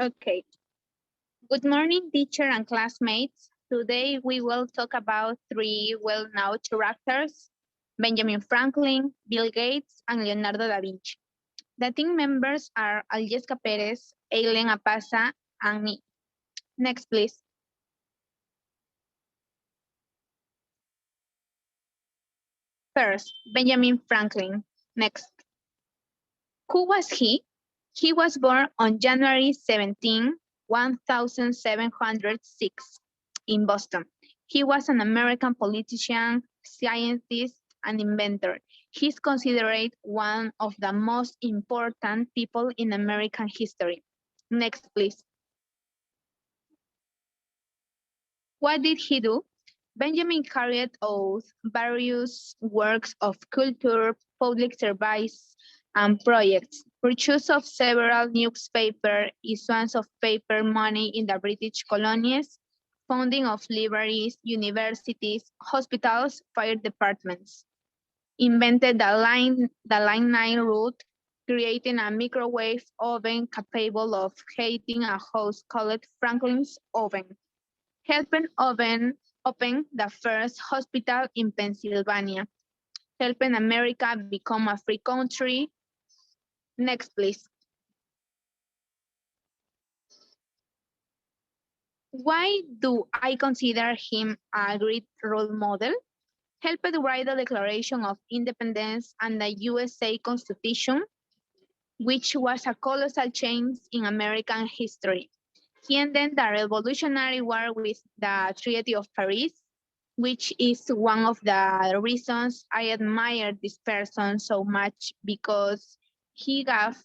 Okay. Good morning, teacher and classmates. Today we will talk about three well-known characters, Benjamin Franklin, Bill Gates, and Leonardo da Vinci. The team members are Aljesca Perez, Eileen Apasa, and me. Next, please. First, Benjamin Franklin. Next. Who was he? He was born on January 17, 1706 in Boston. He was an American politician, scientist, and inventor. He's considered one of the most important people in American history. Next, please. What did he do? Benjamin carried out various works of culture, public service, and projects, purchase of several newspaper, issuance of paper money in the British colonies, founding of libraries, universities, hospitals, fire departments, invented the line 9 route, creating a microwave oven capable of heating a house called Franklin's oven, helping open the first hospital in Pennsylvania, helping America become a free country. Next, please. Why do I consider him a great role model? Helped write the Declaration of Independence and the USA Constitution, which was a colossal change in American history. He ended the Revolutionary War with the Treaty of Paris, which is one of the reasons I admire this person so much, because he gave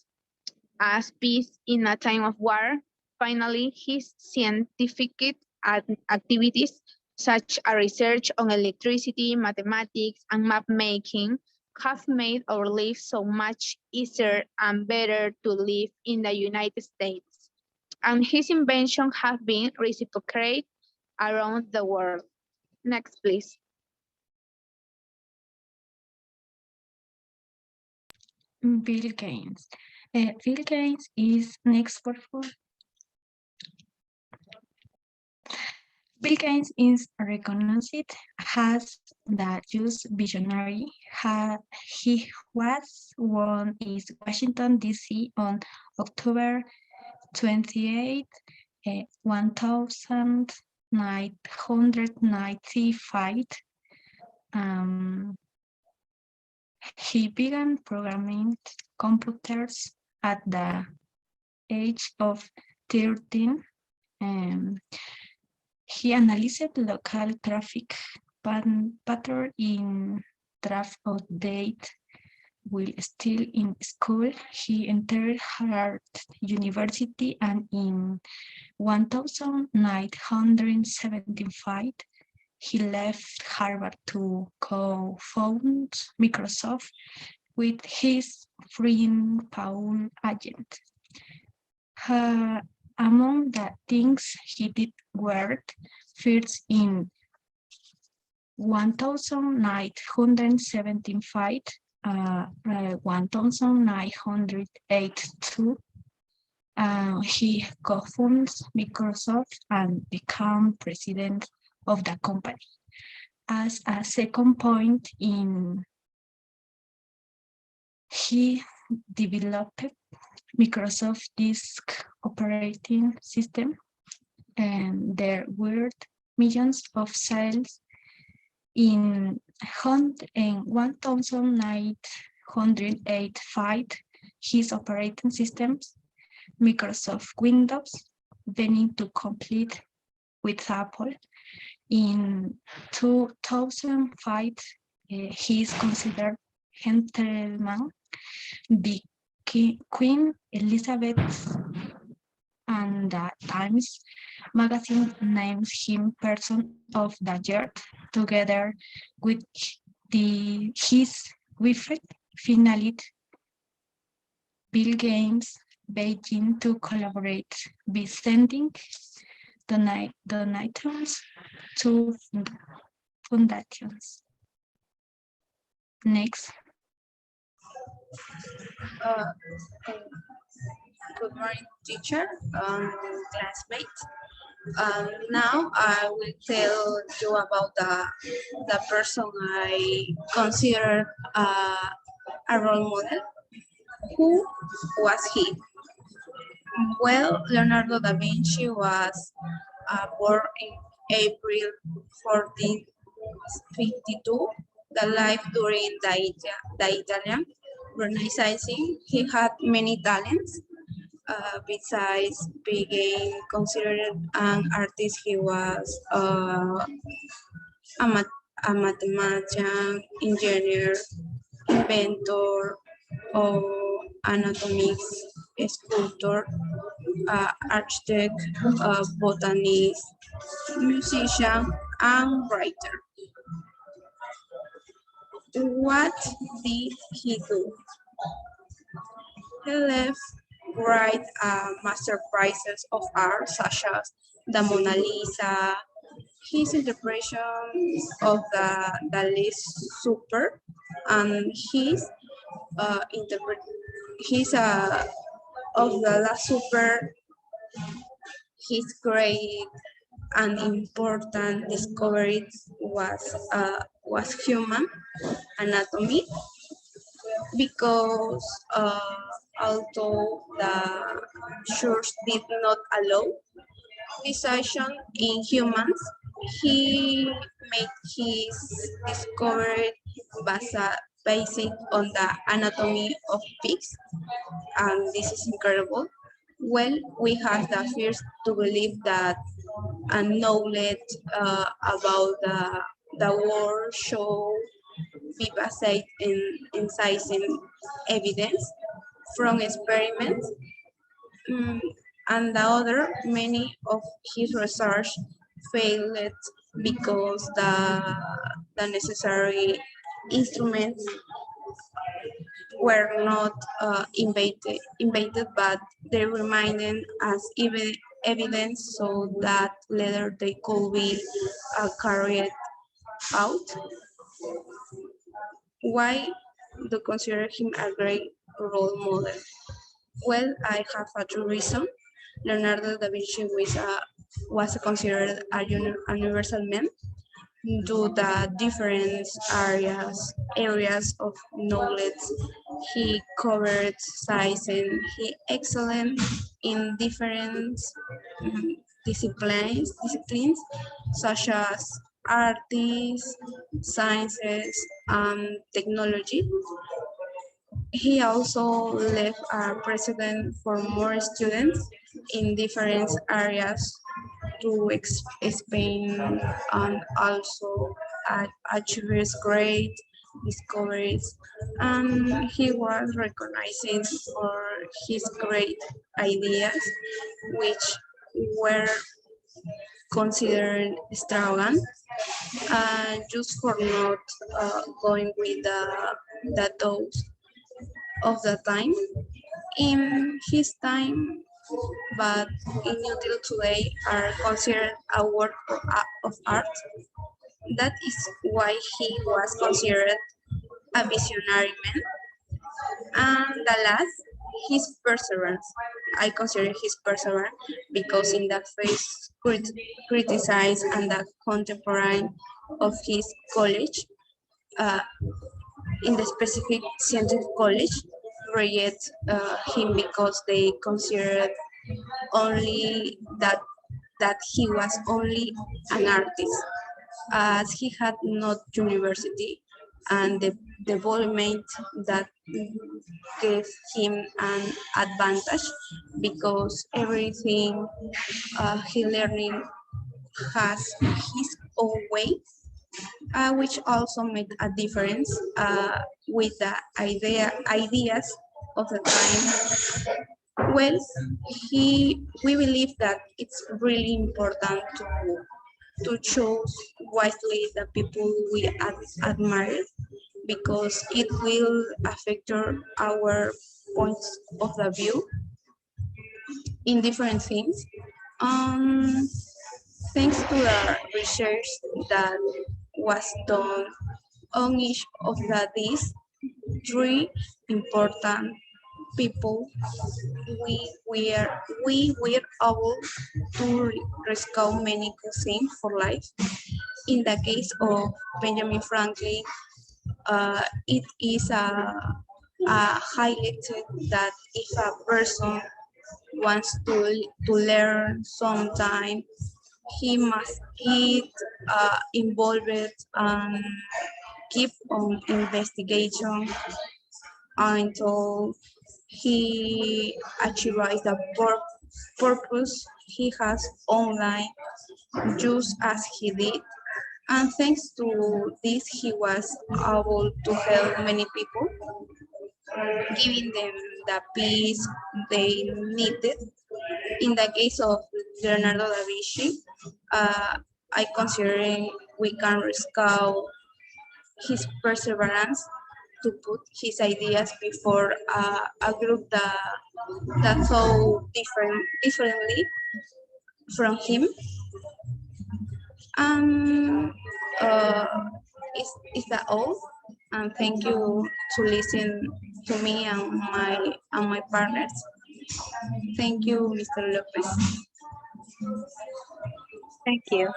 us peace in a time of war. Finally, his scientific activities, such as research on electricity, mathematics, and map making, have made our lives so much easier and better to live in the United States. And his inventions have been reciprocated around the world. Next, please. Bill Gates. Bill Gates is next for Bill Gates is recognized as the just visionary. He was born in Washington, D.C. on October 28, 1995. He began programming computers at the age of 13. He analyzed local traffic pattern in draft update. While still in school, he entered Harvard University, and in 1975, he left Harvard to co-found Microsoft with his friend Paul Allen. Among the things he did were first in 1975, 1982, he co-founded Microsoft and became president of the company. As a second point, he developed Microsoft Disk operating system, and there were millions of sales in 1985. His operating systems, Microsoft Windows, beginning to compete with Apple. In 2005, he is considered gentleman. Queen Elizabeth and the Times magazine names him Person of the Year, together with his wife, finally Bill Gates, Beijing, to collaborate by sending donations to foundations. Next. Good morning, teacher, classmates. Now I will tell you about the person I consider a role model. Who was he? Well, Leonardo da Vinci was born in April 1452. The life during the Italian Renaissance. He had many talents. Besides being considered an artist, he was a mathematician, engineer, inventor, or anatomist, sculptor, architect, botanist, musician, and writer. What did he do? He left great masterpieces of art such as the Mona Lisa, his interpretation of the Last Supper, and his of the Last Supper, his great and important discovery was human anatomy because although the church did not allow dissection in humans, he made his discovery based on the anatomy of pigs, and this is incredible. Well, we have the first to believe that a knowledge about the world show be based in sizing evidence from experiments. Mm, and the other, many of his research failed because the necessary instruments were not invented, but they remained as evidence so that later they could be carried out. Why do consider him a great role model? Well, I have a true reason. Leonardo da Vinci was considered a universal man to the different areas of knowledge he covered, size, and he excellent in different disciplines such as arts, sciences, and technology. He also left a precedent for more students in different areas to expand and also achieve great discoveries. And he was recognized for his great ideas, which were considered extravagant, just for not going with the dose of the time. In his time, but in until today are considered a work of art. That is why he was considered a visionary man. And the last, his perseverance. I consider his perseverance because in the face criticized and the contemporary of his college, uh, in the specific scientific college, reject him because they considered only that he was only an artist, as he had not university and the development that gave him an advantage because everything he learning has his own way, which also made a difference with the ideas of the time. Well, we believe that it's really important to choose wisely the people we admire because it will affect our points of the view in different things. Um, Thanks to the research that was done on each of these three important people, we were able to rescue many cuisines for life. In the case of Benjamin Franklin, it is highlighted that if a person wants to learn sometime, he must get involved and keep on investigation until he achieves the purpose he has online, just as he did. And thanks to this, he was able to help many people, giving them the peace they needed. In the case of Leonardo da Vinci, I consider we can rescue his perseverance to put his ideas before a group that thought differently from him. And uh, is that all? And thank you to listen to me and my partners. Thank you, Mr. Lopez. Thank you.